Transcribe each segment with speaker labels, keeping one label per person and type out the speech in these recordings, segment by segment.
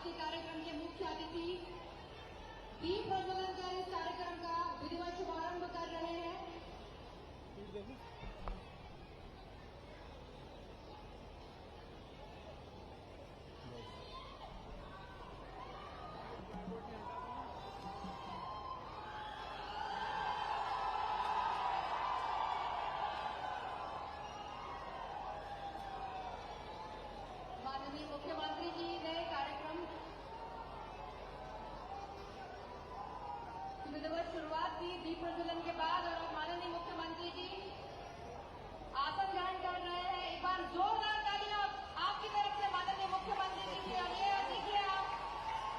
Speaker 1: के कार्यक्रम के मुख्य अतिथि दीप प्रज्वलन कर इस कार्यक्रम का विधिवत शुभारंभ कर रहे हैं। माननीय मुख्यमंत्री जी ने कार्यक्रम की विधिवत शुरुआत की दीप प्रज्वलन के बाद, और अब माननीय मुख्यमंत्री जी आसन ग्रहण कर रहे हैं। एक बार जोरदार तालियां आपकी तरफ से माननीय मुख्यमंत्री जी के लिए। देखिए आप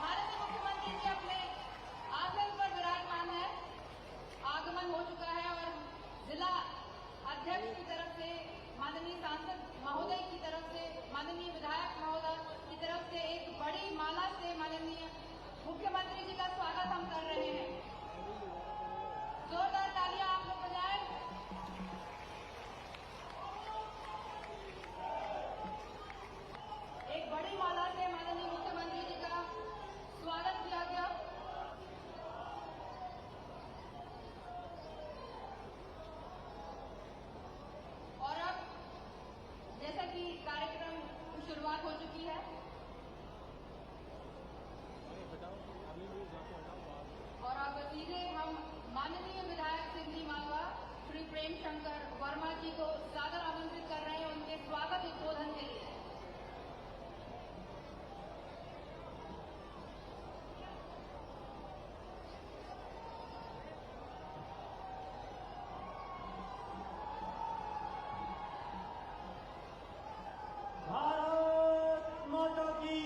Speaker 1: माननीय मुख्यमंत्री जी अपने आसन पर विराजमान है। आगमन हो चुका है और जिला अध्यक्ष की तरफ से, माननीय सांसद महोदय की तरफ से, माननीय विधायक महोदय की तरफ से एक बड़ी माला से माननीय मुख्यमंत्री जी का स्वागत हम कर रहे हैं। जोरदार तालियां आप लोग बजाएं। एक बड़ी माला से माननीय मुख्यमंत्री जी का स्वागत किया गया। और अब जैसा कि कार्यक्रम की शुरुआत हो चुकी है और अब सीधे हम माननीय विधायक सिंधी मालवा श्री प्रेम शंकर वर्मा जी को सादर आमंत्रित कर रहे हैं उनके स्वागत उद्बोधन के लिए।
Speaker 2: भारत माता की,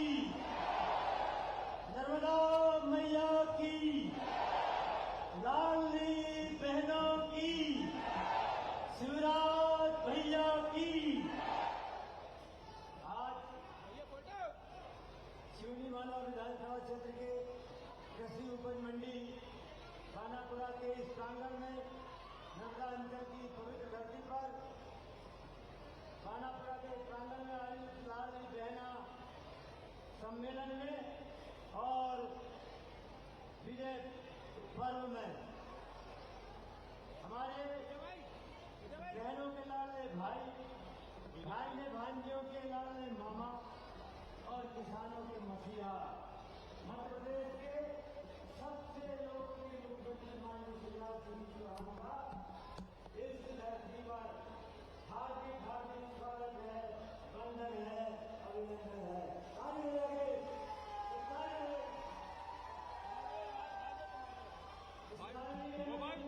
Speaker 2: नर्मदा मैया की, लाडली बहनों की, शिवराज भैया की। आज शिवनी मानव विधानसभा क्षेत्र के कृषि उपज मंडी खानापुरा के इस प्रांगण में नर्मदा अंचल की पवित्र धरती पर खानापुरा के प्रांगण में आयोजित लाडली बहना सम्मेलन में और विजय पर्व में हमारे बहनों के लाडले भाई, भाई ने भांजियों के लाडले मामा और किसानों के मसीहा, मध्य प्रदेश के सबसे लोकप्रिय मुख्यमंत्री माननीय शिवराज सिंह चौहान का इस धरती पर हार्दिक हार्दिक स्वागत है, वंदन है, अभिनंदन है। आगे आगे
Speaker 3: मोबाइल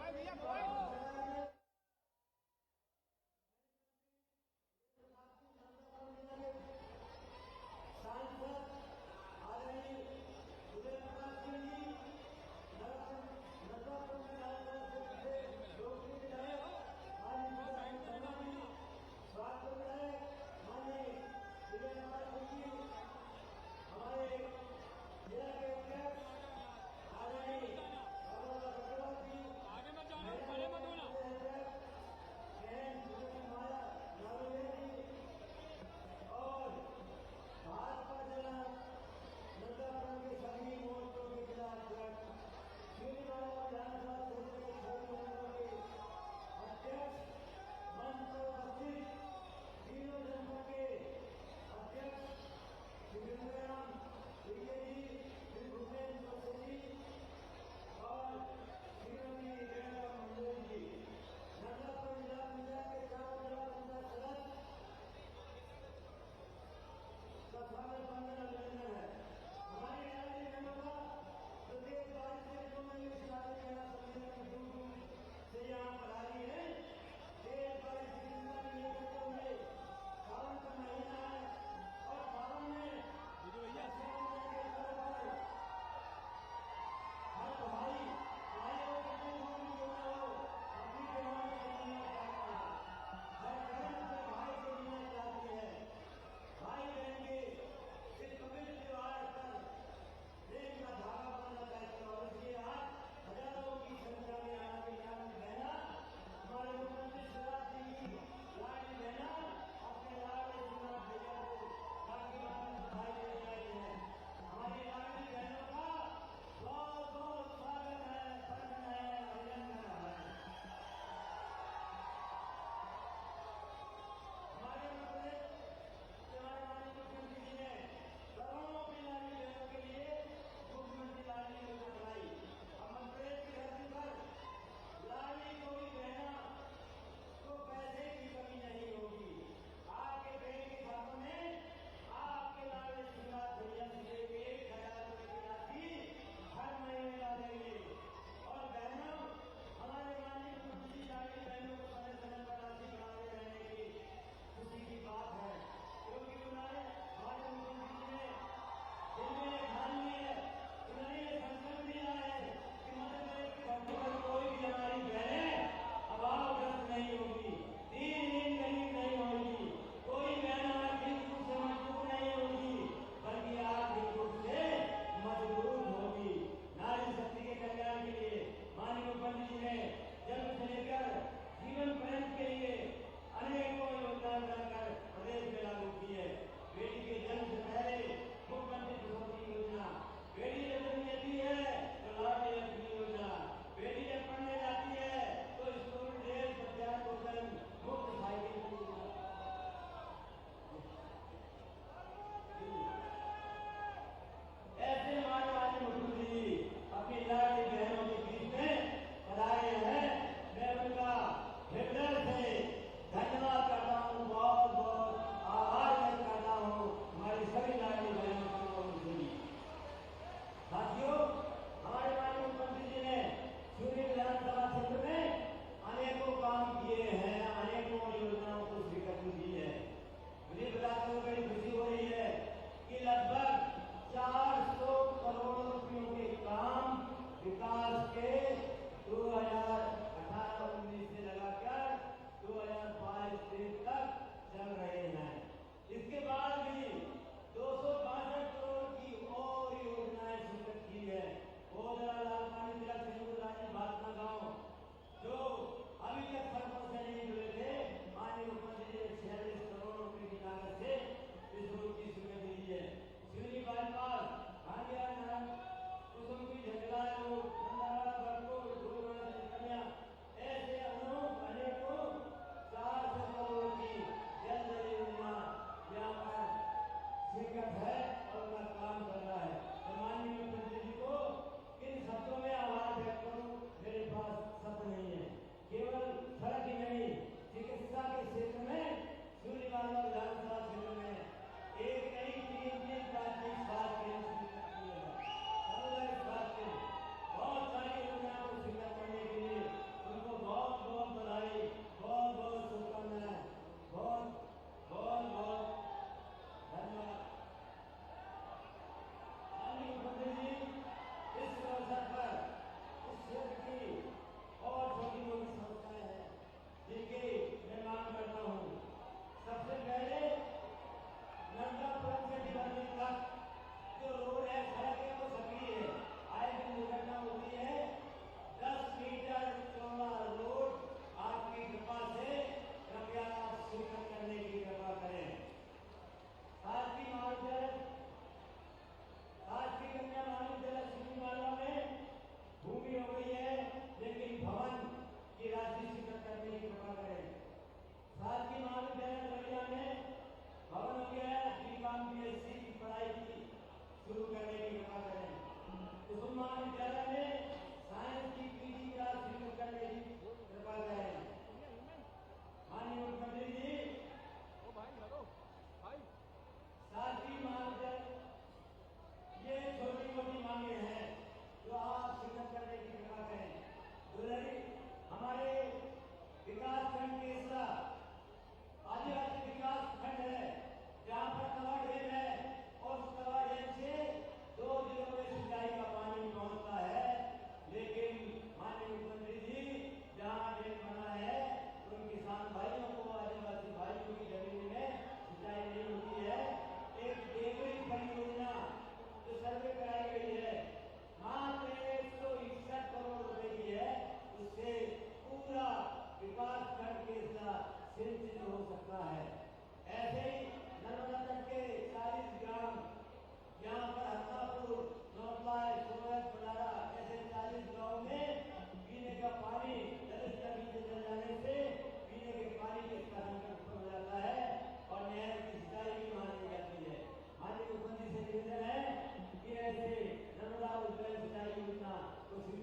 Speaker 3: भैया मोबाइल।
Speaker 2: सांसद आदरणीय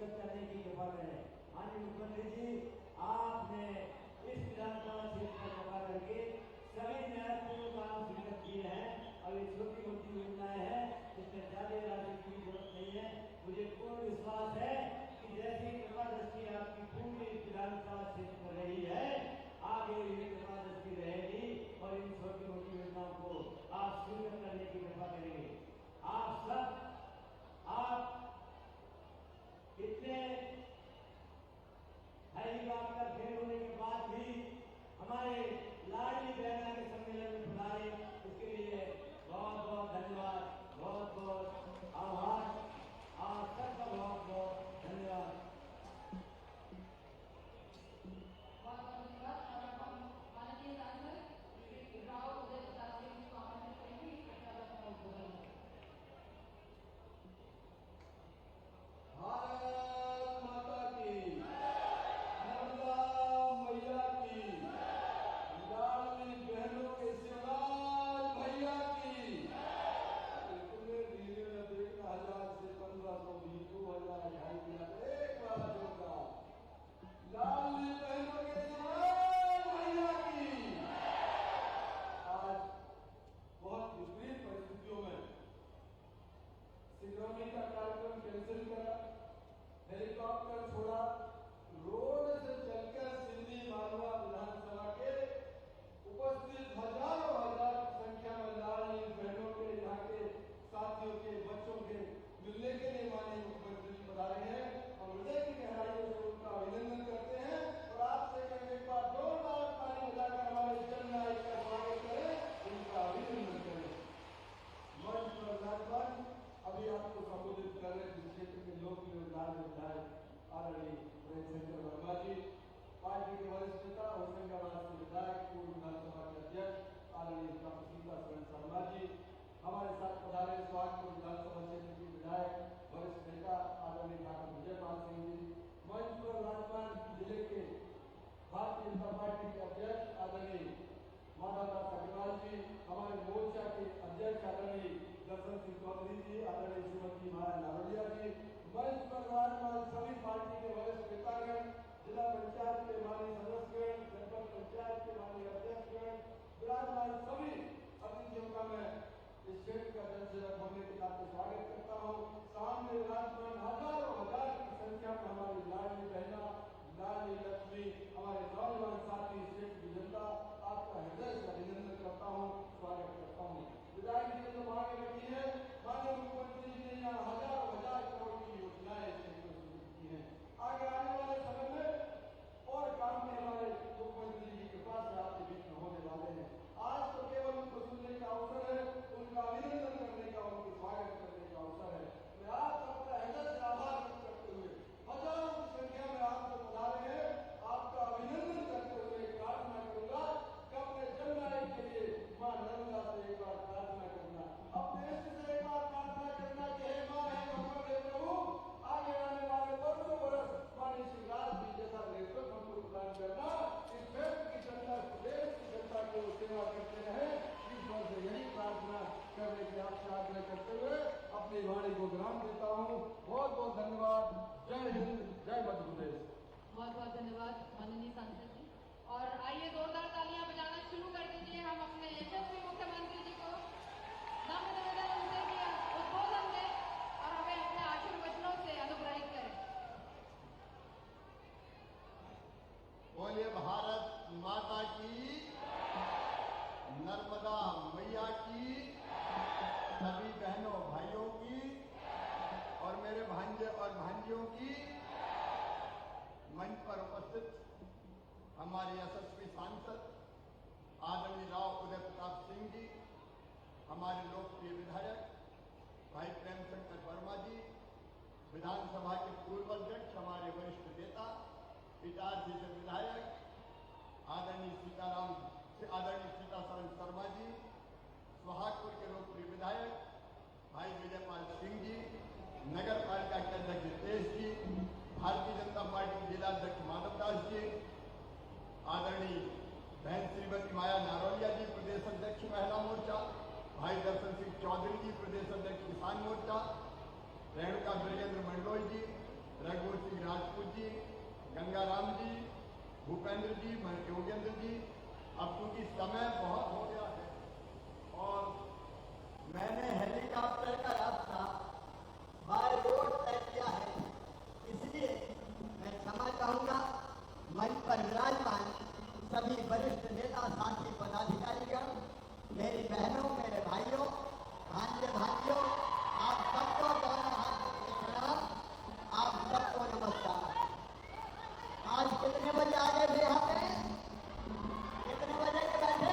Speaker 2: स्वीकृत करने की कृपा करें। माननीय मुख्यमंत्री जी, आपने इस विधानसभा क्षेत्र का कृपा करके सभी महत्वपूर्ण काम स्वीकृत किए हैं। अब ये छोटी मोटी योजनाएं हैं, इसमें ज्यादा राशि की जरूरत नहीं है। मुझे पूर्ण विश्वास है कि जैसी कृपा दृष्टि आपकी पूरी विधानसभा क्षेत्र पर रही है, आगे ये कृपा दृष्टि रहेगी और इन छोटी मोटी योजनाओं को आप स्वीकृत करने की कृपा करेंगे। आप इतने हेलीकॉप्टर फेल होने के बाद भी हमारे लाडली बहना के सम्मेलन में पधारे, इसके लिए बहुत बहुत धन्यवाद, बहुत बहुत आभार। आप सबका बहुत बहुत धन्यवाद।
Speaker 1: माननीय सांसद श्री राव उदय प्रताप सिंह जी को आमंत्रित करेंगे अपना उद्बोधन।
Speaker 3: भारत माता की, नर्मदा मैया की, लाडली बहनों के शिवराज भैया की। तुमने नीले में देखा 1000 से 1500 भी 2000 2,500 एक बार होगा। लाडली बहनों के शिवराज भैया की। आज बहुत विपरीत परिस्थितियों में सिंगरौली का कार्यक्रम कैंसिल करा, हेलीकॉप्टर छोड़ा, रोड से चलकर सिंधी मालवा विधानसभा के उपस्थित हजारों हजार की संख्या में लाडली बहनों के, यहाँ के साथियों के, बच्चों के मिलने के लिए माननीय मुख्यमंत्री जी पधारे हैं और हृदय की गहराइयों से उनका अभिनंदन करते हैं। और आपसे कहेंगे एक बार जोरदार ताली बजाकर हमारे जननायक का स्वागत करें, उनका अभिनंदन करें। मंच पर विराजमान अभी आपको संबोधित कर रहे जिस क्षेत्र के लोक विधायक आदरणीय प्रेमचंद्र वर्मा जी, पार्टी के वरिष्ठ नेता होशंगाबाद से विधायक पूर्व विधानसभा के अध्यक्ष आदरणीय डॉक्टर सीतासरण शर्मा जी, हमारे साथ पधारे स्वागतपुर विधानसभा क्षेत्र के विधायक वरिष्ठ नेता आदरणीय डॉक्टर विजयपाल सिंह जी, मंच पर विराजमान जिले के भारतीय जनता पार्टी के अध्यक्ष आदरणीय माधवदास अग्रवाल जी, हमारे मोर्चा के अध्यक्ष आदरणीय दर्शन सिंह चौधरी जी, आदरणीय श्रीमती माया नारोलिया जी, मंच पर विराजमान सभी पार्टी के वरिष्ठ नेतागण, जिला पंचायत के माननीय सदस्यगण, जनपद पंचायत के माननीय अध्यक्षगण, विराजमान सभी अतिथियों का मैं इस क्षेत्र का जनसेवक होने के नाते स्वागत करता हूँ। सामने विराजमान हजारों हजार की संख्या में हमारी लाडली बहना, लाडली लक्ष्मी, हमारे नौजवान साथी, क्षेत्र की जनता, आपका हृदय से अभिनंदन करता हूँ, स्वागत करता हूँ। विधायक जी ने जो मांगे रखी है, माननीय मुख्यमंत्री जी ने यहाँ हजारों हजार करोड़ की योजनाएं क्षेत्र में शुरू की हैं। आगे आने वाले समय में और काम में हमारे मुख्यमंत्री जी की कृपा से आपके बीच में होने वाले हैं। आज तो केवल उनको सुनने का अवसर है, उनका अभिनंदन करने का, उनका स्वागत करने का अवसर है। मैं आप सबका हृदय से आभार व्यक्त करते हुए हजारों की संख्या में आपको पधारे हैं, आपका अभिनंदन करते हुए प्रार्थना करूंगा कि अपने जननायक के लिए मां नर्मदा से एक बार प्रार्थना करना, अपने इष्ट से एक बार प्रार्थना करना कि हे मां, हे भगवान, हे प्रभु, आगे आने वाले वर्षों बरस माननीय श्री राज जी जैसा नेतृत्व हमको प्रदान करना, इस क्षेत्र की जनता, प्रदेश की जनता को सेवा करते रहे। ईश्वर से यही प्रार्थना करने की आपसे आग्रह करते हुए अपनी वाणी को विराम देता हूँ। बहुत बहुत धन्यवाद। जय हिंद, जय मध्य प्रदेश।
Speaker 1: बहुत बहुत धन्यवाद माननीय सांसद जी। और आइए जोरदार तालियां बजाना शुरू कर दीजिए। हम अपने यशस्वी मुख्यमंत्री जी को नम्र निवेदन उनसे कि उद्बोधन दें और हमें अपने आशीर्वचनों से अनुग्रहित करें।
Speaker 4: बोलिए भारत माता की, नर्मदा मैया की, सभी बहनों भाइयों की और मेरे भांजे और भांजियों की, मंच पर उपस्थित हमारे यशस्वी सांसद आदरणीय राव उदय प्रताप सिंह जी, हमारे लोकप्रिय विधायक भाई प्रेमचंद्र वर्मा जी, विधानसभा के पूर्व अध्यक्ष, हमारे वरिष्ठ नेता इटारसी से विधायक आदरणीय सीतासरण शर्मा जी, सुहागपुर के लोकप्रिय विधायक भाई विजयपाल सिंह जी, नगर पालिका के अध्यक्ष हितेश जी, भारतीय जनता पार्टी के जिलाध्यक्ष माधवदास जी, आदरणीय बहन श्रीमती माया नारोलिया जी, प्रदेश अध्यक्ष महिला मोर्चा, भाई दर्शन सिंह चौधरी जी, प्रदेश अध्यक्ष किसान मोर्चा, रेणुका ब्रजेंद्र मंडलोई जी, रघुवर अब क्योंकि समय बहुत हो गया है और मैंने हेलीकॉप्टर का रास्ता बाय रोड तय किया है, इसलिए मैं क्षमा चाहूंगा। मंच पर विराजमान सभी वरिष्ठ नेता, साथी, पदाधिकारीगण, मेरी बहनों, मेरे भाइयों, भांजे भाइयों, आप सबको दोनों हाथ से प्रणाम, आप सबको नमस्कार। आज कितने बजे आ गए थे यहाँ पे? कितने बजे के बैठे?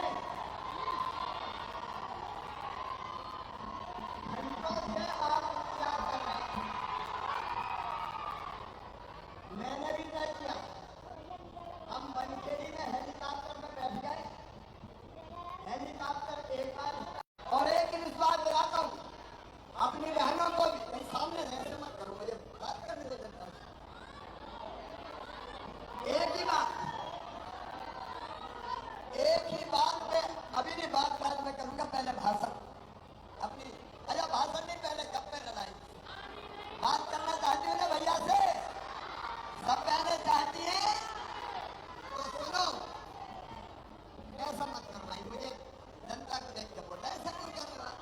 Speaker 4: घंटों से आप इंतजार कर रहे हैं। मैंने भी तय किया, हम बनखेड़ी में हेलीकॉप्टर में बैठ गए। हेलीकॉप्टर एक बार और एक विश्वास दिलाता हूँ अपनी बहनों को भी, कहीं सामने ऐसे मत करो, मुझे बात करने दो जनता से। एक ही बात पे अभी भी बात बाद में करूंगा, पहले भाषण अपनी, अच्छा भाषण नहीं, पहले गप्पे लड़ाई बात करना चाहती हूँ ना भैया से, सब कहने चाहती है तो सुनो, ऐसा मत कर भाई, मुझे जनता को देख के बोलता ऐसा क्यों कर रहा।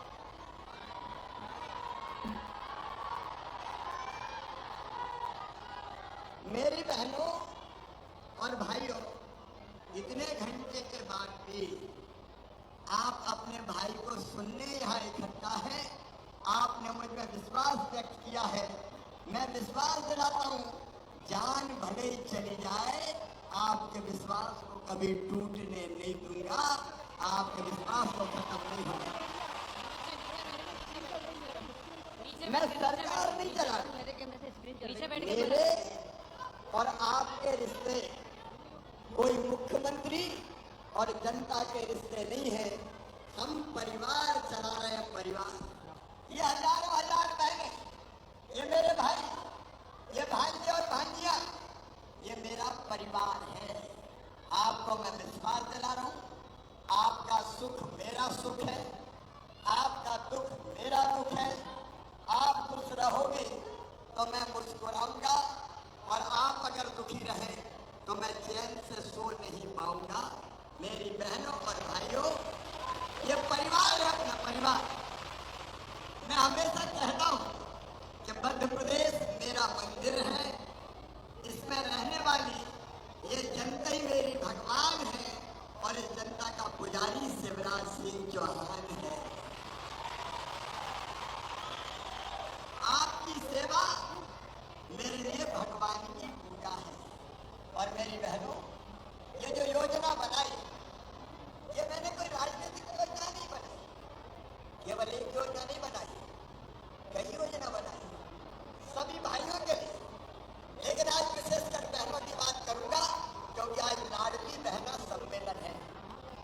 Speaker 4: मेरी बहनों और भाइयों, इतने घंटे के बाद भी आप अपने भाई को सुनने यहाँ इकट्ठा है, आपने मुझ में विश्वास व्यक्त किया है। मैं विश्वास दिलाता हूँ, जान भले ही चली जाए, आपके विश्वास को कभी टूटने नहीं दूंगा, आपके विश्वास को खत्म नहीं होगा। मैं सरकार नहीं चला, मेरे और आपके रिश्ते कोई मुख्यमंत्री और जनता के रिश्ते नहीं है, हम परिवार चला रहे हैं। परिवार, ये हजारों हजार बहने, ये मेरे भाई, ये भांजे और भांजियां, ये मेरा परिवार है। आपको मैं विश्वास दिला रहा हूँ, आपका सुख मेरा सुख है, आपका दुख मेरा दुख है। आप खुश रहोगे तो मैं मुस्कुराऊंगा, और आप अगर दुखी रहे तो मैं चैन से सो नहीं पाऊंगा। मेरी बहनों और भाइयों, ये परिवार है, अपना परिवार। मैं हमेशा कहता हूँ कि मध्य प्रदेश मेरा मंदिर है, इसमें रहने वाली ये जनता ही मेरी भगवान है, और इस जनता का पुजारी शिवराज सिंह चौहान है। आपकी सेवा मेरे लिए भगवान की पूजा है। और मेरी बहनों, ये जो योजना बनाई, ये मैंने कोई राजनीतिक योजना नहीं बनाई, केवल एक योजना नहीं बनाई, कई योजना बनाई सभी भाइयों के लिए। लेकिन आज विशेषकर बहनों की बात करूंगा, क्योंकि आज लाडली बहना सम्मेलन है।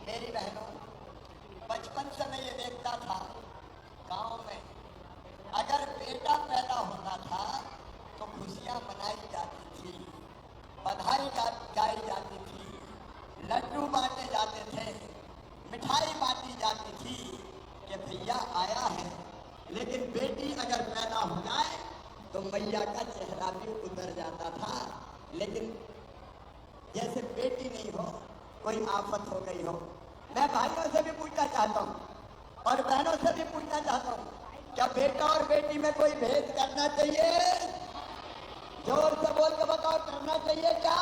Speaker 4: मेरी बहनों, बचपन से मैं ये देखता था, गांव में अगर बेटा पैदा होता था तो खुशियां मनाई जाती थी, बधाई गाई जाती थी, लड्डू बांटे जाते थे, मिठाई बांटी जाती थी कि भैया आया है। लेकिन बेटी अगर पैदा हो जाए तो मैया का चेहरा भी उतर जाता था। लेकिन जैसे बेटी नहीं हो, कोई आफत हो गई हो। मैं भाइयों से भी पूछना चाहता हूँ और बहनों से भी पूछना चाहता हूँ, क्या बेटा और बेटी में कोई भेद करना चाहिए? जोर से बोल के बताओ, करना चाहिए क्या?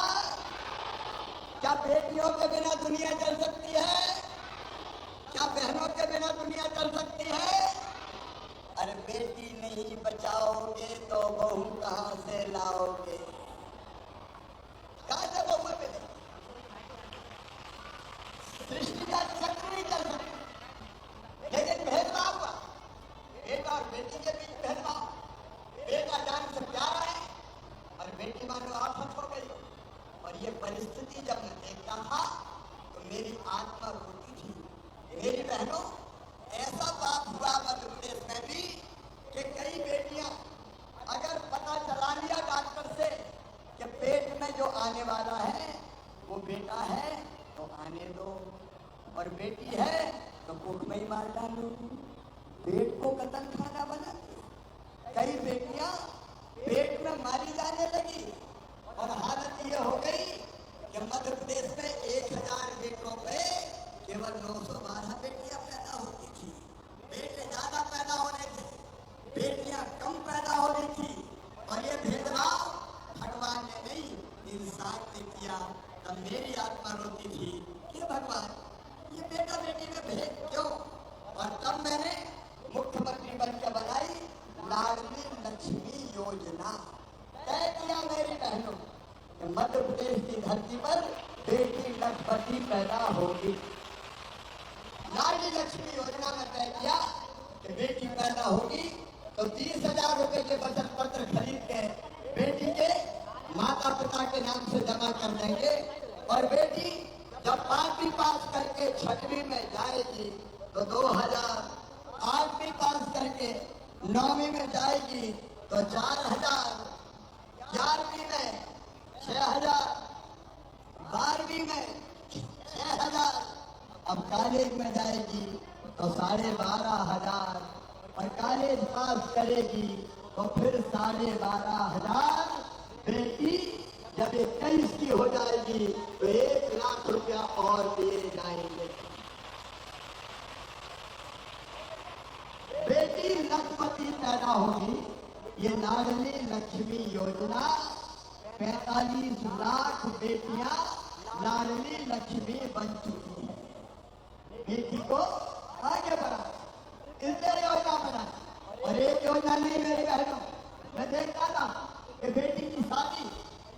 Speaker 4: क्या बेटियों के बिना दुनिया चल सकती है? क्या बहनों के बिना दुनिया चल सकती है? अरे बेटी नहीं बचाओगे तो बहू कहां से लाओगे? कहां से बहू मिलेगी? सृष्टि का चक्र नहीं चल सकता। लेकिन भेदभाव हुआ, बेटा और बेटी के बीच भेदभाव। बेटा जान से प्यारा है और बेटी मानो आफत हो गई। और ये परिस्थिति जब मैं देखता था तो मेरी आत्मा रोती थी। मेरी बहनों, ऐसा बात हुआ मध्य प्रदेश में भी कि कई बेटियां, अगर पता चला लिया डॉक्टर से कि पेट में जो आने वाला है वो बेटा है तो आने दो, और बेटी है तो कुख में ही मार डालो। पेट को कतल खाना बना दिया। कई बेटियां पेट में मारी जाने लगी, और हालत ये हो गई कि मध्य प्रदेश में 1000 बेटों पे
Speaker 5: व्यक्त किया तब मेरी आत्मा रोती थी कि भगवान ये बेटा बेटी में भेद क्यों। और तब मैंने मुख्यमंत्री बनकर बनाई लाडली लक्ष्मी योजना। तय किया मेरी बहनों कि मध्य प्रदेश की धरती पर बेटी लखपति पैदा होगी। लाडली लक्ष्मी योजना में तय किया कि बेटी पैदा होगी तो 30,000 रुपए के बचत पत्र खरीद के बेटी के माता पिता के नाम से जमा कर देंगे। और बेटी जब 5वीं पास करके 6वीं में जाएगी तो 2,000, 8वीं पास करके 9वीं में जाएगी तो 4,000, 11वीं में 6,000, 12वीं में 6,000, अब कॉलेज में जाएगी तो 12,500, और कॉलेज पास करेगी तो फिर 12,500। बेटी जब 21 की हो जाएगी तो 1 लाख रुपया और दिए जाएंगे। बेटी लखपति पैदा होगी। ये लाडली लक्ष्मी योजना 45 लाख बेटियां लाडली लक्ष्मी बन चुकी है। बेटी को आगे बढ़ा, इसलिए योजना बना। और एक योजना नहीं मेरी बहनों, मैं देखता था कि बेटी की शादी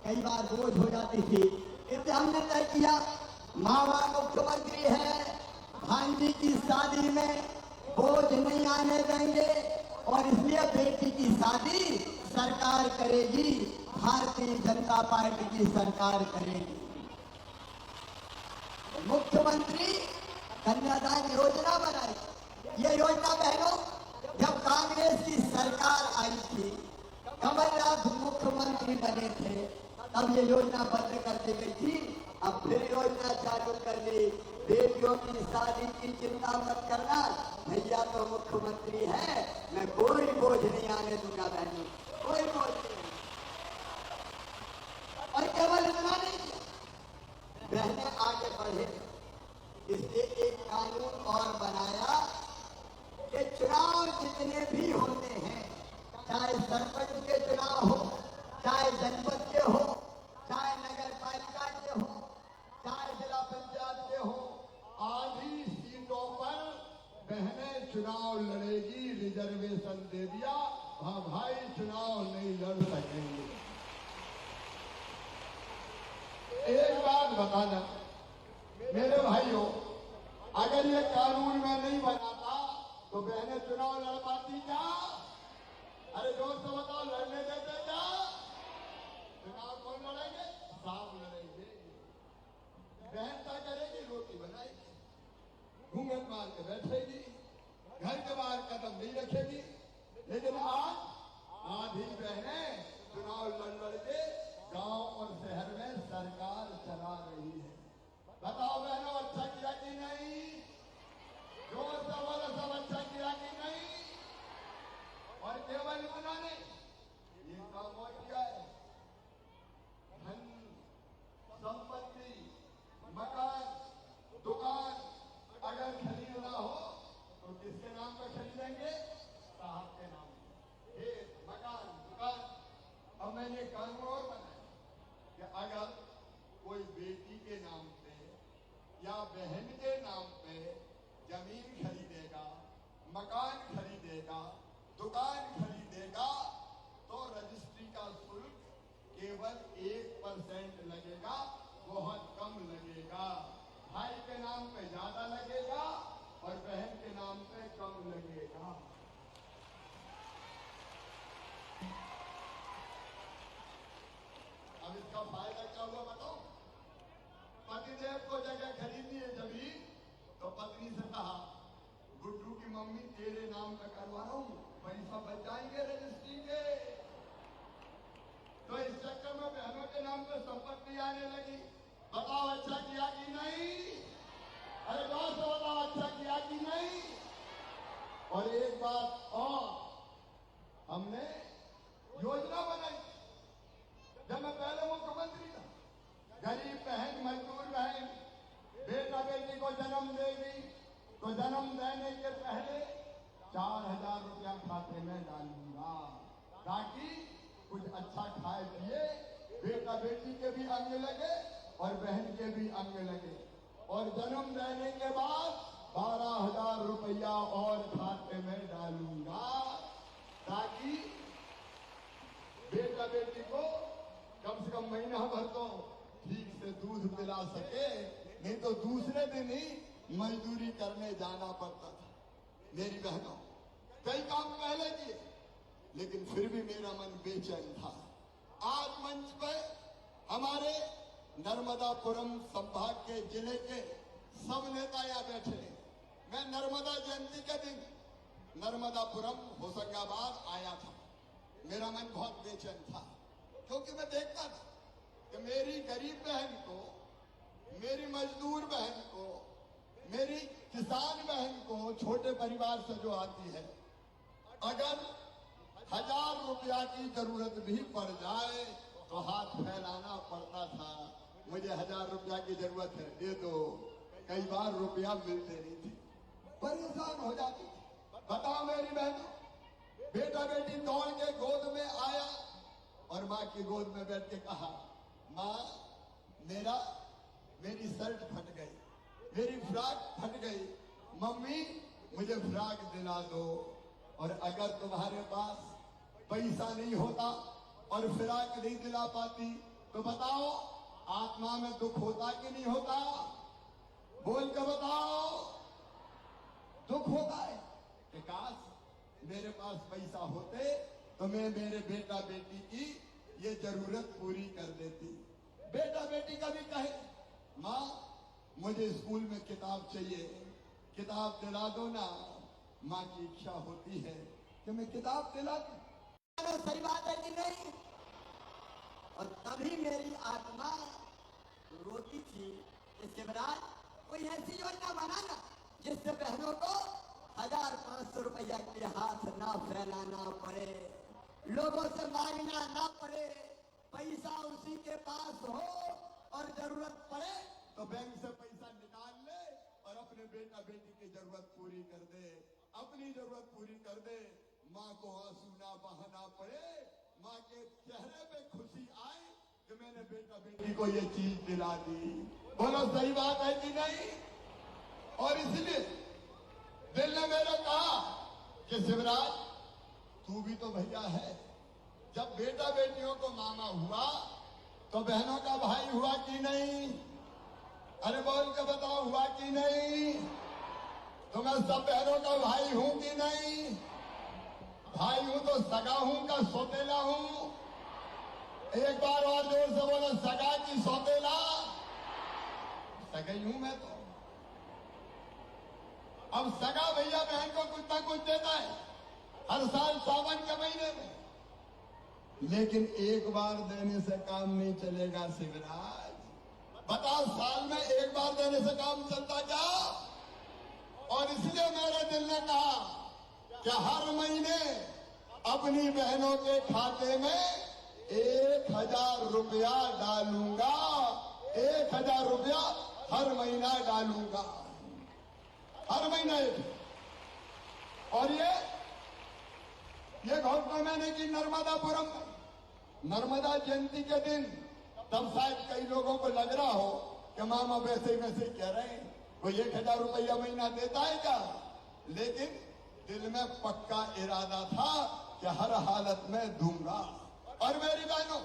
Speaker 5: कई बार बोझ हो जाती थी, इसलिए हमने तय किया मामा मुख्यमंत्री है, भांजी की शादी में बोझ नहीं आने देंगे। और इसलिए बेटी की शादी सरकार करेगी, भारतीय जनता पार्टी की सरकार करेगी। मुख्यमंत्री कन्यादान योजना बनाई। ये योजना बहनों जब कांग्रेस की सरकार आई थी, कमलनाथ मुख्यमंत्री बने थे, तब ये योजना बंद कर दी गई थी। अब फिर योजना चालू कर दी। बेटियों की शादी की चिंता मत करना, भैया तो मुख्यमंत्री है, मैं कोई बोझ नहीं आने दूंगा बहनों, कोई बोझ नहीं। और केवल इतना नहीं, बहनें आगे बढ़े, इसलिए एक कानून और बनाया कि चुनाव जितने भी होते हैं, चाहे सरपंच के चुनाव हो, चाहे जनपद के हो, चाहे नगर पालिका के हो, चाहे जिला पंचायत के हो,
Speaker 4: आधी सीटों पर बहनें चुनाव लड़ेगी। रिजर्वेशन दे दिया, हाँ भाई चुनाव नहीं लड़ सकेंगे। एक बात बताना मेरे भाइयों, अगर ये कानून में नहीं बनाता तो बहनें चुनाव लड़ पाती क्या? अरे जोर से बताओ, लड़ने देते क्या? चुनाव कौन लड़ेंगे? साहब लड़ेंगे। बहन क्या करेगी? रोटी बनाएगी, घूंघट मार के बैठेगी, घर के बाहर कदम नहीं रखेगी। लेकिन आज आधी बहनें चुनाव लड़ के गांव और शहर में सरकार चला रही है। बताओ बहनों, अच्छा किया कि नहीं? जोर से बोलो, सब अच्छा किया कि नहीं? और केवल इतना नहीं, ये काम और किया है, धन संपत्ति, मकान, दुकान अगर खरीदना हो तो किसके नाम पर खरीदेंगे? साहब के नाम पर। खेत, मकान, दुकान। अब मैंने कानून और बनाया कि अगर कोई बेटी के नाम पे या बहन के नाम पे जमीन खरीदेगा, मकान खरीदेगा, दुकान खरीदेगा तो रजिस्ट्री का शुल्क केवल 1% लगेगा, बहुत कम लगेगा। भाई के नाम पे ज्यादा लगेगा और बहन के नाम पे कम लगेगा। अब इसका फायदा क्या हुआ बताओ? पतिदेव को जगह खरीदनी है जमीन तो पत्नी से कहा, गुड्डू की मम्मी तेरे नाम पे करवा रहा हूं, पैसा बच जाएंगे रजिस्ट्री के। तो इस चक्कर में बहनों के नाम पे संपत्ति आने लगी। बताओ अच्छा किया कि नहीं? अरे गांव से बताओ अच्छा किया कि नहीं? और एक बात और, हमने योजना बनाई। जब मैं पहले मुख्यमंत्री था, गरीब बहन, मजदूर बहन बेटा बेटी को जन्म देगी तो जन्म देने के पहले 4,000 रुपया खाते में डालूंगा, ताकि कुछ अच्छा खाए पिए, बेटा बेटी के भी अंग लगे और बहन के भी अंग लगे, और जन्म लेने के बाद 12,000 रुपया और खाते में डालूंगा, ताकि बेटा बेटी को कम से कम महीना भर तो ठीक से दूध पिला सके, नहीं तो दूसरे दिन ही मजदूरी करने जाना पड़ता था। मेरी बहनों, कई काम पहले किए, लेकिन फिर भी मेरा मन बेचैन था। आज मंच पर हमारे नर्मदापुरम संभाग के जिले के सब नेता यहाँ बैठे हैं। मैं नर्मदा जयंती के दिन नर्मदापुरम होशंगाबाद आया था। मेरा मन बहुत बेचैन था, क्योंकि मैं देखता था कि मेरी गरीब बहन को, मेरी मजदूर बहन को, मेरी किसान बहन को, छोटे परिवार से जो आती है, अगर 1,000 रुपया की जरूरत भी पड़ जाए तो हाथ फैलाना पड़ता था। मुझे 1,000 रुपया की जरूरत है, दे दो। कई बार रुपया मिलते नहीं थे, परेशान हो जाती थी। बताओ मेरी बहनों, बेटा बेटी दौड़ के गोद में आया और माँ की गोद में बैठ के कहा, माँ मेरी शर्ट फट गई, मेरी फ्रॉक फट गई, मम्मी मुझे फ्रॉक दिला दो। और अगर तुम्हारे पास पैसा नहीं होता और फ्रॉक नहीं दिला पाती तो बताओ, आत्मा में दुख होता कि नहीं होता? बोल के बताओ, दुख होता है कि काश मेरे पास पैसा होते तो मैं मेरे बेटा बेटी की ये जरूरत पूरी कर देती। बेटा बेटी का भी कहे, माँ मुझे स्कूल में किताब चाहिए, किताब दिला दो ना। माँ की इच्छा होती है कि मैं किताब दिला दूं।
Speaker 5: सही बात है कि नहीं? और तभी मेरी आत्मा रोती थी कि शिवराज कोई ऐसी योजना बनाना जिससे बहनों को 1,500 रुपया के हाथ ना फैलाना पड़े, लोगों से मांगना ना पड़े, पैसा उसी के पास हो और जरूरत पड़े
Speaker 4: तो बैंक से पैसा निकाल ले और अपने बेटा बेटी की जरूरत पूरी कर दे, अपनी जरूरत पूरी कर दे। माँ को आंसू ना बहाना पड़े, माँ के चेहरे पे खुशी आए कि मैंने बेटा बेटी को ये चीज दिला दी। बोलो सही बात है कि नहीं? और इसलिए दिल ने मेरे कहा कि शिवराज तू भी तो भैया है, जब बेटा बेटियों को मामा हुआ तो बहनों का भाई हुआ कि नहीं? अरे बोल के बताओ, हुआ कि नहीं? तो मैं सब बहनों का भाई हूं कि नहीं? भाई हूं तो सगा हूं का सौतेला हूं? एक बार और जोर से बोलो, सगा की सौतेला? सगा ही हूं मैं तो। अब सगा भैया बहन को कुछ ना कुछ देता है हर साल सावन के महीने में, लेकिन एक बार देने से काम नहीं चलेगा शिवराज। बताओ, साल में एक बार देने से काम चलता क्या? और इसलिए मेरे दिल ने कहा कि हर महीने अपनी बहनों के खाते में 1,000 रुपया डालूंगा, 1,000 रुपया हर महीना डालूंगा, हर महीना एक। और ये घोषणा मैंने की नर्मदापुरम में, नर्मदा जयंती के दिन। तब शायद कई लोगों को लग रहा हो कि मामा वैसे ही कह रहे हैं, कोई 1,000 रुपया महीना देता है क्या? लेकिन दिल में पक्का इरादा था कि हर हालत में दूंगा। और मेरी बहनों,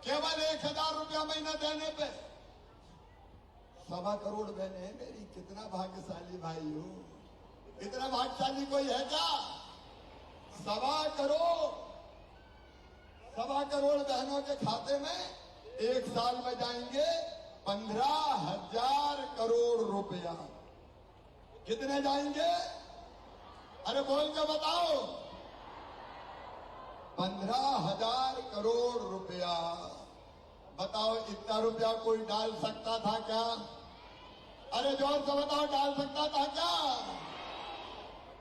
Speaker 4: केवल 1,000 रुपया महीना देने पे 1.25 करोड़ बहने हैं मेरी। कितना भाग्यशाली भाई हो, इतना भाग्यशाली कोई है क्या? 1.25 करोड़ बहनों के खाते में एक साल में जाएंगे 15,000 करोड़ रुपया। कितने जाएंगे? अरे बोल के बताओ, 15,000 करोड़ रुपया। बताओ, इतना रुपया कोई डाल सकता था क्या? अरे जोर से बताओ, डाल सकता था क्या?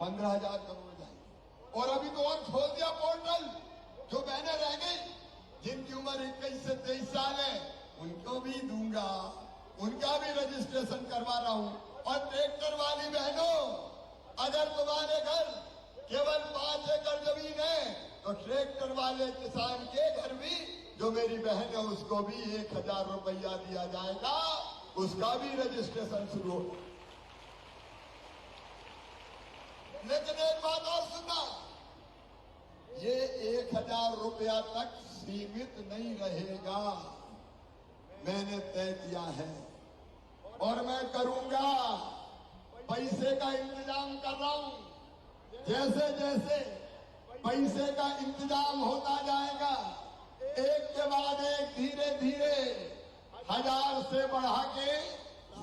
Speaker 4: 15,000 करोड़ जाएंगे। और अभी तो और खोल दिया पोर्टल, जो बहनें रह गई जिनकी उम्र 21 से 23 साल है, उनको भी दूंगा, उनका भी रजिस्ट्रेशन करवा रहा हूं। और ट्रैक्टर वाली बहनों, अगर तुम्हारे घर केवल 5 एकड़ जमीन है तो ट्रैक्टर वाले किसान के घर भी जो मेरी बहन है उसको भी 1000 रुपया दिया जाएगा, उसका भी रजिस्ट्रेशन शुरू हो। लेकिन एक बात और सुनना, ये 1000 रुपया तक सीमित नहीं रहेगा। मैंने तय किया है और मैं करूंगा, पैसे का इंतजाम कर रहा हूं। जैसे जैसे पैसे का इंतजाम होता जाएगा, एक के बाद एक धीरे धीरे 1000 से बढ़ा के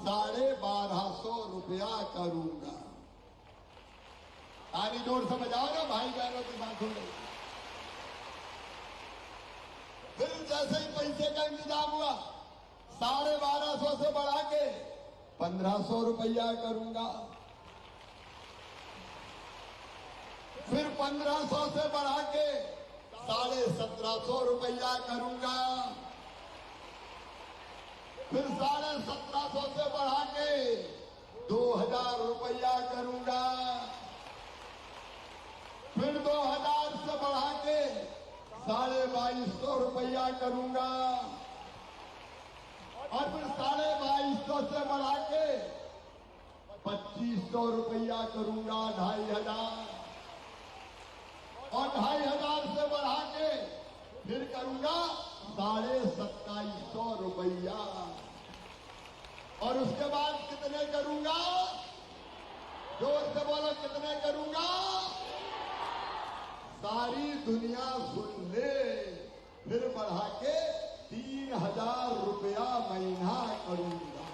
Speaker 4: 1250 रुपया करूंगा। ताली जोर से बजाओ ना भाई बहनों की बातों में। फिर जैसे ही पैसे का इंतजाम हुआ, 1250 से बढ़ा के 1500 रुपया करूंगा। फिर 1500 से बढ़ा के 1750 रुपया करूंगा। फिर 1750 से बढ़ा के 2000 रुपया करूंगा। फिर 2000 से बढ़ा के 2250 रुपया करूंगा। और फिर 2250 से बढ़ा के 2500 रुपया करूंगा, 2500। और 2500 से बढ़ा के फिर करूंगा 2750 रुपया। और उसके बाद कितने करूंगा? जोर से बोलो, कितने करूंगा? सारी दुनिया सुन ले। फिर बढ़ा के 3000 रुपया महीना करूंगा।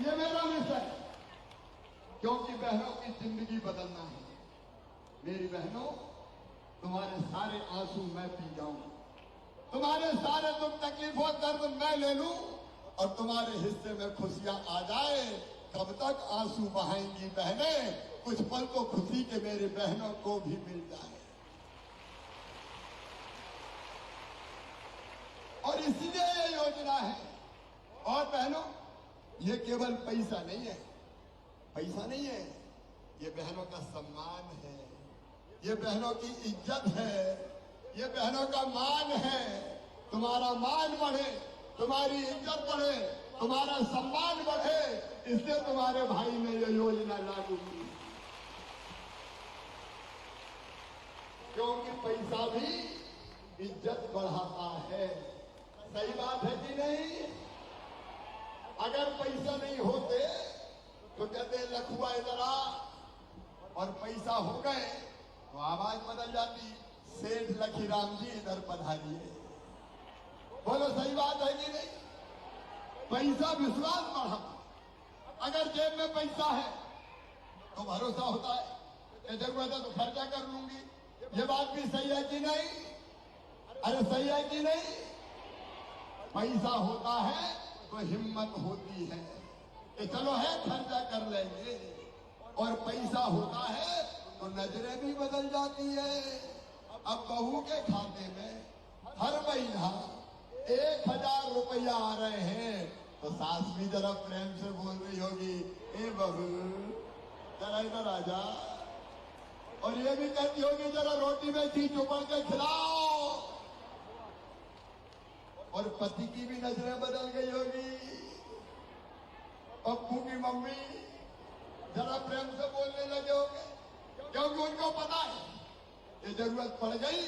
Speaker 4: ये मेरा मिशन है, क्योंकि बहनों की जिंदगी बदलना है। मेरी बहनों, तुम्हारे सारे आंसू मैं पी जाऊं, तुम्हारे सारे दुख तकलीफों दर्द मैं ले लूं और तुम्हारे हिस्से में खुशियां आ जाए। कब तक आंसू बहाएंगी बहनें? कुछ पल तो खुशी के मेरे बहनों को भी मिल जाए। और इसीलिए ये योजना है। और बहनों, ये केवल पैसा नहीं है, पैसा नहीं है, ये बहनों का सम्मान है, ये बहनों की इज्जत है, ये बहनों का मान है। तुम्हारा मान बढ़े, तुम्हारी इज्जत बढ़े, तुम्हारा सम्मान बढ़े, इसलिए तुम्हारे भाई ने ये योजना लागू की। क्योंकि पैसा भी इज्जत बढ़ाता है। सही बात है कि नहीं? अगर पैसा नहीं होते तो कहते लखुआ इधर आ, और पैसा हो गए तो आवाज बदल जाती, सेठ लखीराम जी इधर पधारिए। बोलो सही बात है कि नहीं? पैसा विश्वास बढ़ाता। अगर जेब में पैसा है तो भरोसा होता है, जरूरत है तो खर्चा कर लूंगी। ये बात भी सही है कि नहीं? अरे सही है कि नहीं? पैसा होता है तो हिम्मत होती है कि चलो है खर्चा कर लेंगे। और पैसा होता है तो नजरें भी बदल जाती है। अब बहू के खाते में हर महीना 1000 रुपया आ रहे हैं तो सास भी जरा प्रेम से बोल रही होगी, ए बहू जरा इधर आ जा। और ये भी कहती होगी, जरा रोटी में घी चुपड़ के खिलाओ। और पति की भी नजरें बदल गई होगी। पप्पू की मम्मी जरा प्रेम से बोलने लगे होंगे, क्योंकि उनको पता है ये जरूरत पड़ गई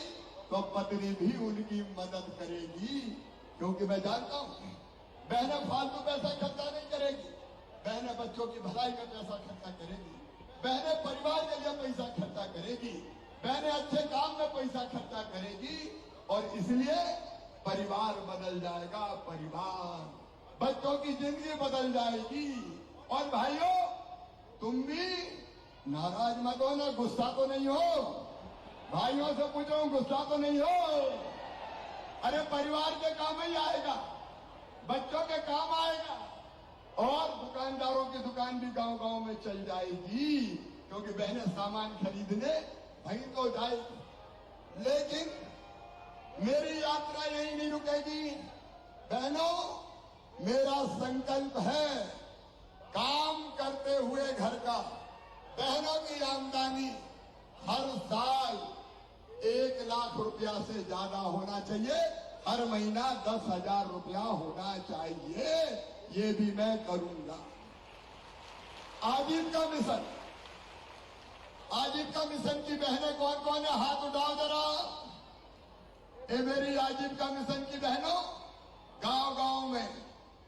Speaker 4: तो पत्नी भी उनकी मदद करेगी। क्योंकि मैं जानता हूं बहनें फालतू पैसा खर्चा नहीं करेगी, बहनें बच्चों की भलाई में पैसा खर्चा करेगी, बहनें परिवार के लिए पैसा खर्चा करेगी, बहनें अच्छे काम में पैसा खर्चा करेगी। और इसलिए परिवार बदल जाएगा, परिवार, बच्चों की जिंदगी बदल जाएगी। और भाइयों, तुम भी नाराज मत हो ना, गुस्सा तो नहीं हो? भाइयों से पूछ रहा हूं, गुस्सा तो नहीं हो? अरे परिवार के काम ही आएगा, बच्चों के काम आएगा, और दुकानदारों की दुकान भी गांव-गांव में चल जाएगी, क्योंकि बहनें सामान खरीदने वहीं तो जाएगी। लेकिन मेरी यात्रा यहीं नहीं रुकेगी बहनों। मेरा संकल्प है काम करते हुए घर का, बहनों की आमदनी हर साल 1 लाख रुपया से ज्यादा होना चाहिए, हर महीना 10,000 रुपया होना चाहिए, ये भी मैं करूंगा। आजीविका मिशन, आजीविका मिशन की बहनें कौन कौन है, हाथ उठाओ जरा। ये मेरी आजीविका मिशन की बहनों, गांव गांव में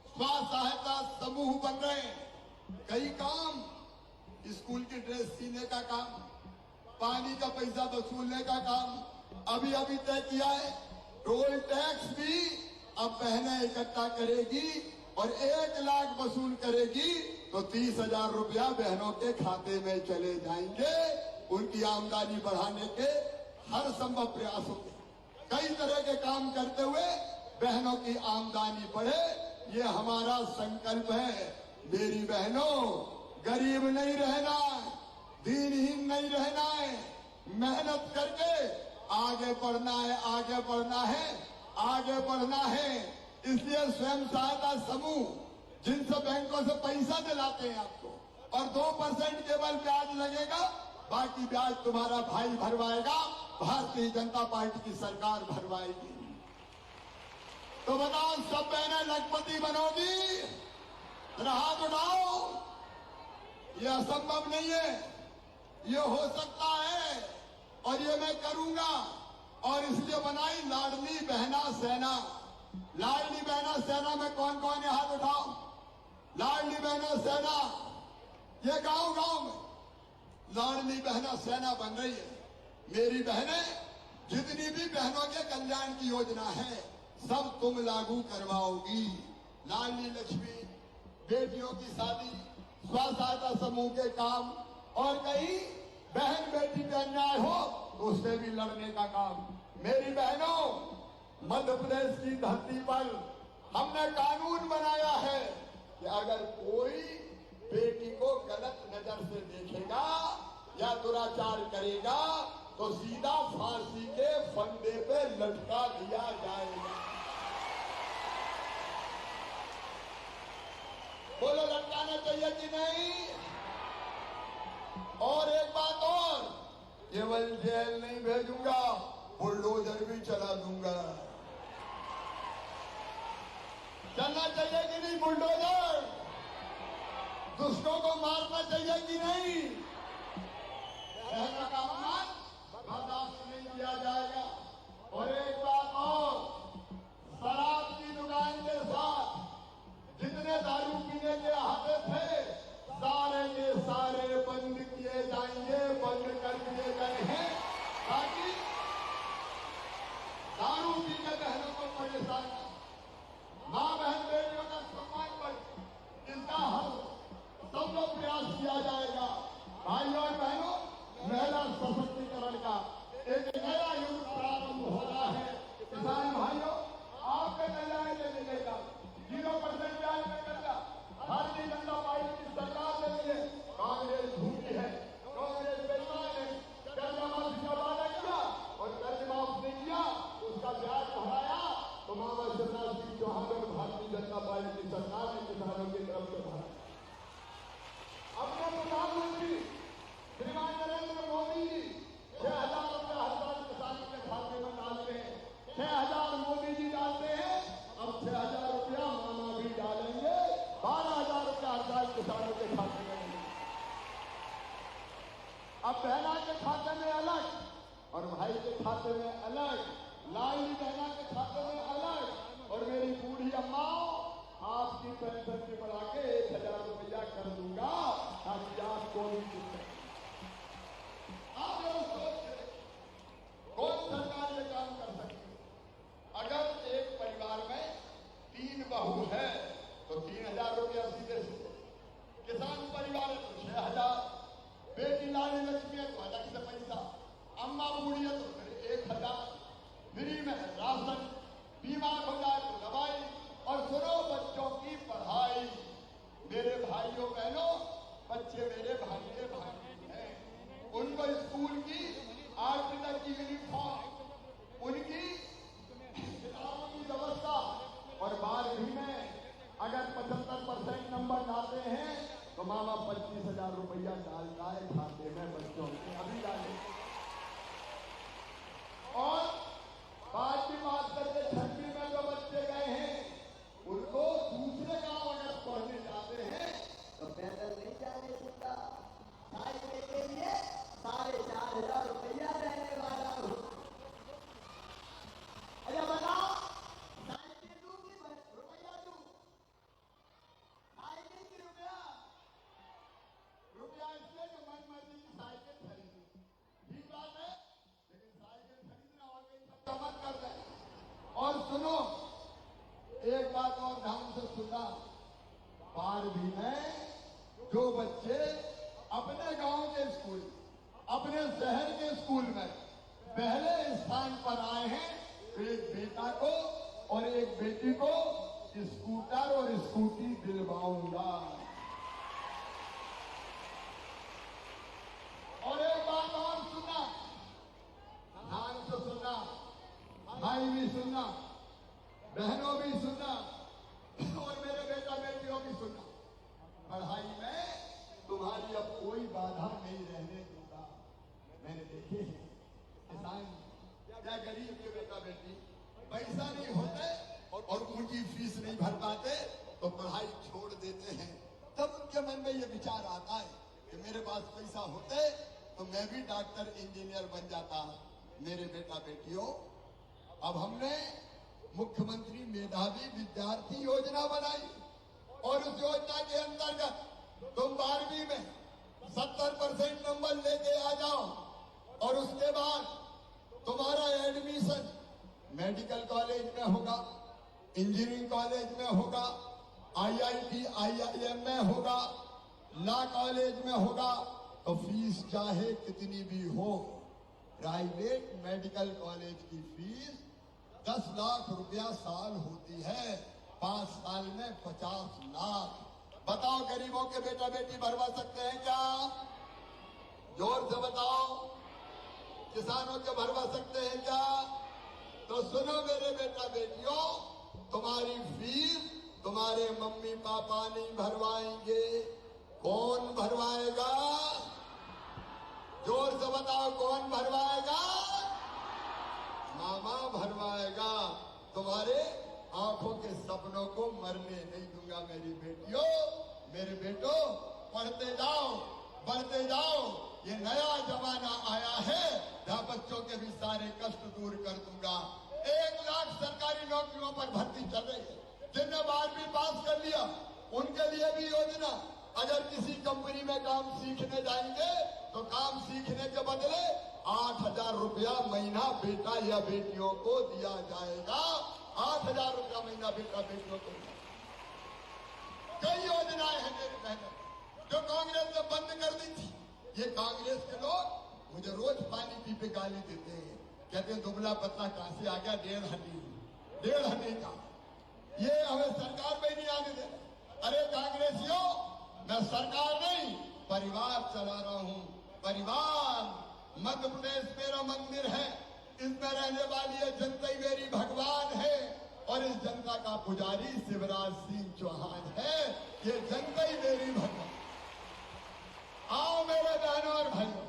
Speaker 4: स्व सहायता समूह बन रहे हैं, कई काम, स्कूल की ड्रेस सीने का काम, पानी का पैसा वसूलने का काम अभी अभी तय किया है। टोल टैक्स भी अब बहनें इकट्ठा करेगी और 1 लाख वसूल करेगी तो 30,000 रुपया बहनों के खाते में चले जाएंगे। उनकी आमदनी बढ़ाने के हर संभव प्रयास होंगे। कई तरह के काम करते हुए बहनों की आमदनी बढ़े, ये हमारा संकल्प है। मेरी बहनों, गरीब नहीं रहना, दीनहीन नहीं रहना है, मेहनत करके आगे बढ़ना है, आगे बढ़ना है, आगे बढ़ना है। इसलिए स्वयं सहायता समूह जिनसे बैंकों से पैसा दिलाते हैं आपको, और 2% केवल ब्याज लगेगा, बाकी ब्याज तुम्हारा भाई भरवाएगा, भारतीय जनता पार्टी की सरकार भरवाएगी। तो बताओ, सब बहनें लखपति बनोगी? हाथ उठाओ। ये असंभव नहीं है, ये हो सकता है और ये मैं करूंगा। और इसलिए बनाई लाडली बहना सेना। लाडली बहना सेना में कौन कौन है, हाथ उठाओ। लाडली बहना सेना, ये गांव गांव में लाडली बहना सेना बन रही है। मेरी बहनें, जितनी भी बहनों के कल्याण की योजना है सब तुम लागू करवाओगी। लाडली लक्ष्मी, बेटियों की शादी, स्व सहायता समूह के काम, और कहीं बहन बेटी पे अन्याय हो तो उससे भी लड़ने का काम। मेरी बहनों, मध्य प्रदेश की धरती पर हमने कानून बनाया है कि अगर कोई बेटी को गलत नजर से देखेगा या दुराचार करेगा तो सीधा फांसी के फंदे पे लटका दिया जाएगा। बोलो, लटकाना चाहिए कि नहीं? और एक बात और, केवल जेल नहीं भेजूंगा, बुलडोजर भी चला दूंगा। चलना चाहिए कि नहीं बुलडोजर? दुष्टों को मारना चाहिए कि नहीं? बहनों का अपमान बर्दाश्त नहीं किया जाएगा। और एक बात और, शराब की दुकान के साथ जितने दारू पीने के आते थे सारे के सारे बंद किए जाएंगे, बंद कर दिए गए हैं, ताकि दारू पी के बहनों को परेशान न, मां बहन बेटियों का सम्मान बढ़े, इसका हल सब लोग प्रयास किया जाएगा। भाइयों और बहनों, महिला सशक्तिकरण का एक नया युग प्रारंभ हो रहा है। किसान भाइयों, आपके कल्याण के मिलेगा 0% ब्याज में कर्जा। भारतीय जनता पार्टी की सरकार ने लिए, कांग्रेस झूठी है, कांग्रेस बेईमान है। कर्जा माफी का वादा किया और कर्ज माफ नहीं किया, उसका ब्याज बढ़ाया तो मामा शिवराज सिंह चौहान और भारतीय जनता पार्टी की सरकार ने किसानों की तरफ से भरा। अपने प्रधानमंत्री श्रीमान नरेंद्र मोदी जी 6,000 रुपया हर साल किसानों के खाते में डालते हैं। 6,000 मोदी जी डालते हैं, अब 6,000 रुपया मामा भी डालेंगे, 12,000 रुपया हर साल किसानों के खाते में। अब बहना के खाते में अलग और भाई के खाते में अलग, लाडली बहना के खाते में अलग। और मेरी बूढ़ी अम्माओं, आपकी पेंशन की बढ़ा के 1,000 रुपया कर दूंगा, ताकि आपको भी कुछ आप लोग सोच, कौन सरकार ये काम कर सकती है? अगर एक परिवार में 3 बहू है तो 3,000 रुपया सीधे सीधे, किसान परिवार है तो 6,000, बेटी लाडली लक्ष्मी है तो अलग से पैसा, अम्मा बूढ़ी है तो फिर 1,000, फ्री में राशन, बीमार हो जाए तो दवाई, और सुनो बच्चों की पढ़ाई। मेरे भाइयों बहनों, बच्चे मेरे भाई के भाई हैं, उनको स्कूल की 8वीं तक की यूनिफॉर्म, उनकी किताबों की व्यवस्था, और 12वीं में अगर 75% नंबर लाते हैं तो मामा 25,000 रुपया डालता है खाते में बच्चों के, अभी डाले। सुना, 12वीं में जो बच्चे अपने गांव के स्कूल, अपने शहर के स्कूल में पहले स्थान पर आए हैं, एक बेटा को और एक बेटी को स्कूटर और स्कूटी दिलवाऊंगा। और एक बात और सुनना, ध्यान से सुनना, भाई भी सुनना, बहनों भी सुनना और मेरे बेटा बेटियों भी सुनना। पढ़ाई में तुम्हारी अब कोई बाधा नहीं रहने दूंगा। मैंने देखे हैं किसान या गरीब के बेटा बेटी पैसा नहीं होते और उनकी फीस नहीं भर पाते तो पढ़ाई छोड़ देते हैं। तब उनके मन में ये विचार आता है कि मेरे पास पैसा होते तो मैं भी डॉक्टर इंजीनियर बन जाता। मेरे बेटा बेटियों, अब हमने मुख्यमंत्री मेधावी विद्यार्थी योजना बनाई और उस योजना के अंतर्गत तुम 12वीं में 70% नंबर लेके आ जाओ और उसके बाद तुम्हारा एडमिशन मेडिकल कॉलेज में होगा, इंजीनियरिंग कॉलेज में होगा, IIT IIM में होगा, लॉ कॉलेज में होगा। तो फीस चाहे कितनी भी हो, प्राइवेट मेडिकल कॉलेज की फीस 10 लाख रुपया साल होती है, 5 साल में 50 लाख। बताओ गरीबों के बेटा बेटी भरवा सकते हैं क्या? जोर से बताओ। किसानों के भरवा सकते हैं क्या? तो सुनो मेरे बेटा बेटियों, तुम्हारी फीस तुम्हारे मम्मी पापा नहीं भरवाएंगे। कौन भरवाएगा? जोर से बताओ, कौन भरवाएगा? मामा भरवाएगा। तुम्हारे आंखों के सपनों को मरने नहीं दूंगा। मेरी बेटियों, मेरे बेटों, पढ़ते जाओ, बढ़ते जाओ। ये नया जमाना आया है जहाँ बच्चों के भी सारे कष्ट दूर कर दूंगा। 1 लाख सरकारी नौकरियों पर भर्ती चल रही है। जिनने 12वीं पास कर लिया उनके लिए भी योजना। अगर किसी कंपनी में काम सीखने जाएंगे तो काम सीखने के बदले 8,000 रुपया महीना बेटा या बेटियों को दिया जाएगा। 8,000 रुपया महीना बेटा बेटियों को। कई योजनाएं हैं मेरी बहनों जो कांग्रेस ने बंद कर दी थी। ये कांग्रेस के लोग मुझे रोज पानी पी पे गाली देते हैं, कहते हैं दुबला पतला कहां से आ गया, 1.5 हनी का। ये हमें सरकार में नहीं आने देना। अरे कांग्रेसियों, मैं सरकार नहीं परिवार चला रहा हूं। परिवार मध्य प्रदेश मेरा मंदिर है, इसमें रहने वाली ये जनता ही मेरी भगवान है और इस जनता का पुजारी शिवराज सिंह चौहान है। ये जनता ही मेरी भगवान। आओ मेरे बहनों और भाइयों,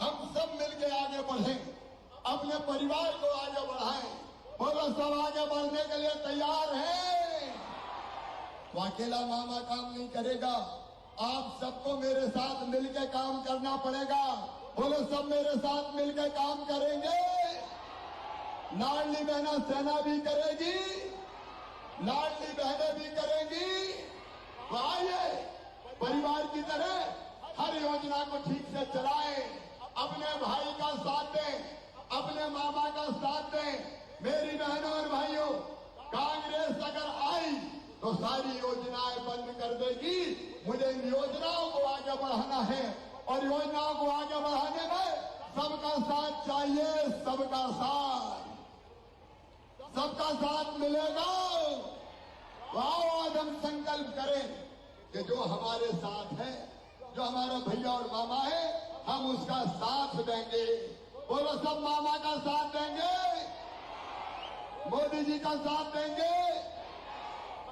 Speaker 4: हम सब मिलकर आगे बढ़ें, अपने परिवार को आगे बढ़ाएं। बोलो, सब आगे बढ़ने के लिए तैयार हैं? वो अकेला मामा काम नहीं करेगा, आप सबको मेरे साथ मिलकर काम करना पड़ेगा। बोलो, सब मेरे साथ मिलकर काम करेंगे। लाडली बहना सेना भी करेगी, लाडली बहनें भी करेंगी। तो आइए परिवार की तरह हर योजना को ठीक से चलाएं, अपने भाई का साथ दें, अपने मामा का साथ दें। मेरी बहनों और भाइयों, कांग्रेस अगर आई तो सारी योजनाएं बंद कर देगी। मुझे इन योजनाओं को आगे बढ़ाना है और योजनाओं को आगे बढ़ाने में सबका साथ चाहिए। सबका साथ, सबका साथ मिलेगा। आओ आज हम संकल्प करें कि जो हमारे साथ है, जो हमारा भैया और मामा है, हम उसका साथ देंगे। बोलो, सब मामा का साथ देंगे, मोदी जी का साथ देंगे,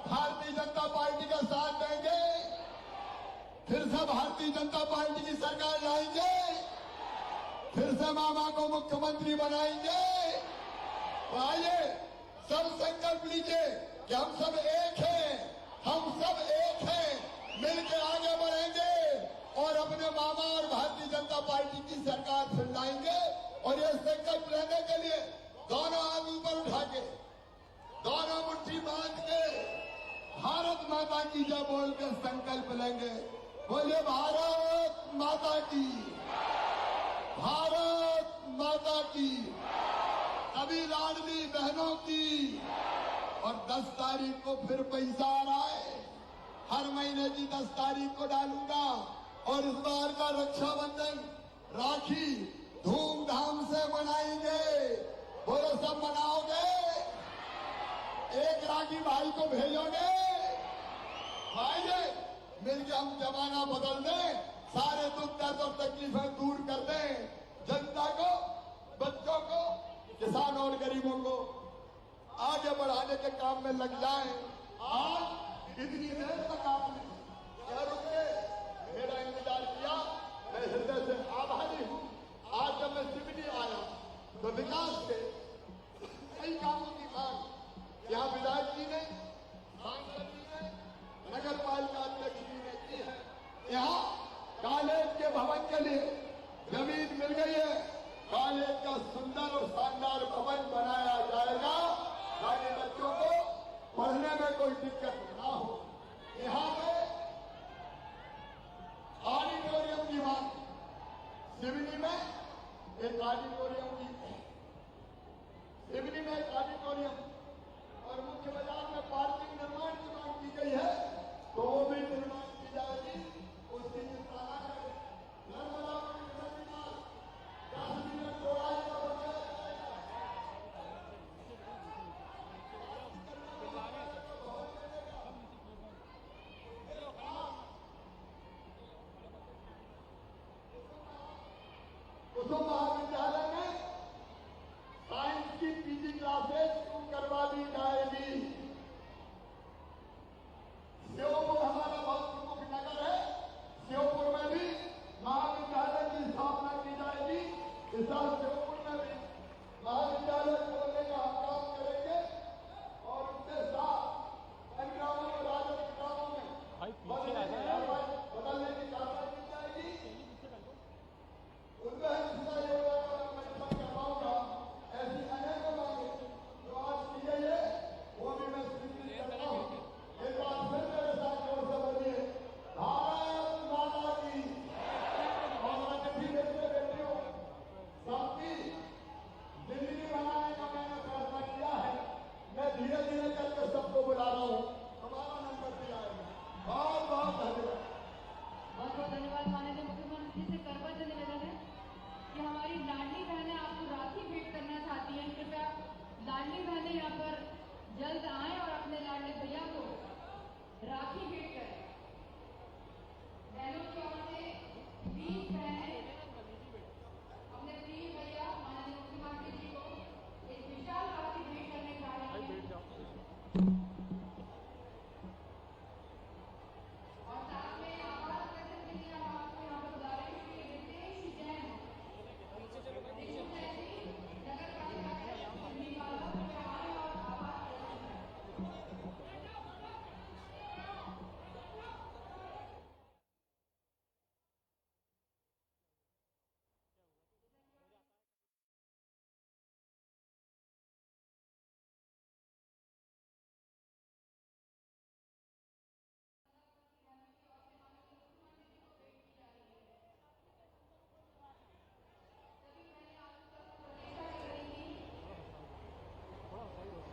Speaker 4: भारतीय जनता पार्टी का साथ देंगे, फिर से भारतीय जनता पार्टी की सरकार लाएंगे, फिर से मामा को मुख्यमंत्री बनाएंगे। तो आइए सब संकल्प लीजिए कि हम सब एक हैं, हम सब एक हैं, मिलकर आगे बढ़ेंगे और अपने मामा और भारतीय जनता पार्टी की सरकार फिर लाएंगे। और ये संकल्प लेने के लिए दोनों हाथ ऊपर उठा के, दोनों मुट्ठी बांध के भारत माता की जय बोल के संकल्प लेंगे। बोलिए, भारत माता की, भारत माता की, सभी लाडली बहनों की, और 10 तारीख को फिर पैसा आ रहा है, हर महीने की 10 तारीख को डालूंगा। और इस बार का रक्षाबंधन राखी धूमधाम से मनाएंगे। बोलो सब मनाओगे? एक राखी भाई को भेजोगे? भाई मिलकर हम जमाना बदल दें, सारे दुख दर्द और तकलीफें दूर कर दें, जनता को, बच्चों को, किसानों और गरीबों को आगे बढ़ाने के काम में लग जाएं। आज इतनी देर तक आपने क्या रुके, मेरा इंतजार किया, मैं हृदय से आभारी हूं। आज जब मैं सिवनी आया तो विकास के कई कामों की मांग यहाँ विधायक जी ने, सांसद जी ने, नगर पालिका अध्यक्ष जी ने की है। यहाँ कॉलेज के भवन के लिए जमीन मिल गई है, कॉलेज का सुंदर और शानदार भवन बनाया जाएगा ताकि बच्चों को पढ़ने में कोई दिक्कत ना हो। यहाँ पे ऑडिटोरियम की मांग, सिवनी में एक ऑडिटोरियम की, सिवनी में एक ऑडिटोरियम और मुख्य बाजार में पार्किंग निर्माण की मांग की गई है, तो वो भी निर्माण की जाएगी। उसकी चिंता न करें। नर्मदा में 10 मिनट चौड़ाई का बना कुसुम महाविद्यालय में साइंस की पीजी क्लासेज शुरू करवा दी जाएगी। श्योपुर हमारा बहुत प्रमुख नगर है, श्योपुर में भी महाविद्यालय की स्थापना की जाएगी। इस साल श्योपुर में भी महाविद्यालय खोलने का हम काम करेंगे और उसके साथ पंचग्रामों और राजस्व ग्रामों में बदलने की कार्रवाई की जाएगी। उनका हिस्सा योजना का मैं परिश्रम करवाऊंगा। ऐसी अनेकों मांगे जो आज की गई है वो भी मैं स्वीकृत करता हूँ। एक बार फिर मेरे साथ जोर से बोलिए, भारत माता की। और आज भी बेटियों सबकी जिंदगी बनाने का मैंने फैसला किया है। मैं धीरे धीरे करके सबको बुला रहा हूँ, हमारा नंबर भी आएगा। बहुत बहुत धन्यवाद।
Speaker 1: बहुत बहुत धन्यवाद। माननीय मुख्यमंत्री से करबद्ध निवेदन है कि हमारी लाडली बहनें आपको राखी भेंट करना चाहती हैं। कृपया लाडली बहनें यहाँ पर जल्द आएं और अपने लाडले भैया को राखी भेंट करें। बहनों की ओर से 20 बहनें अपने प्रिय भैया माननीय मुख्यमंत्री जी को एक विशाल राखी भेंट करने जा रही हैं। और साथ में आभार प्रकट के लिए हम आपको यहाँ पर बुला रहे हैं कि रितेश जैन, रितेश जैन जी नगर पालिका के सिवनी वालों को आए और आभार प्रकट करें।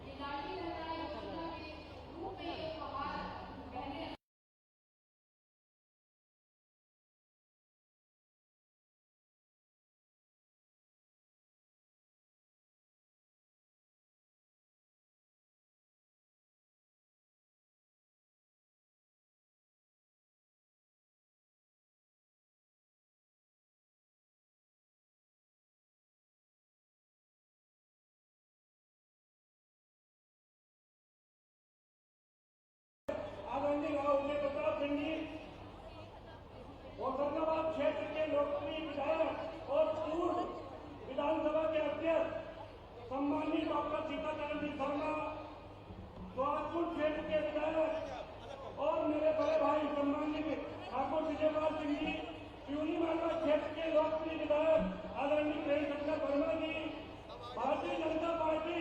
Speaker 1: ये लाडली बहना योजना के रूप में एक उपहार बहनें
Speaker 6: आदरणीय राव उदय प्रताप सिंह जी होशंगाबाद क्षेत्र के लोकप्रिय विधायक और पूर्व विधानसभा के अध्यक्ष सम्मानित डॉक्टर सीताचरण जी शर्मा, सोहागपुर क्षेत्र के विधायक और मेरे बड़े भाई सम्मानित ठाकुर विजयपाल सिंह जी, सिवनी मालवा क्षेत्र के लोकप्रिय विधायक आदरणीय प्रेम शंकर वर्मा जी, भारतीय जनता पार्टी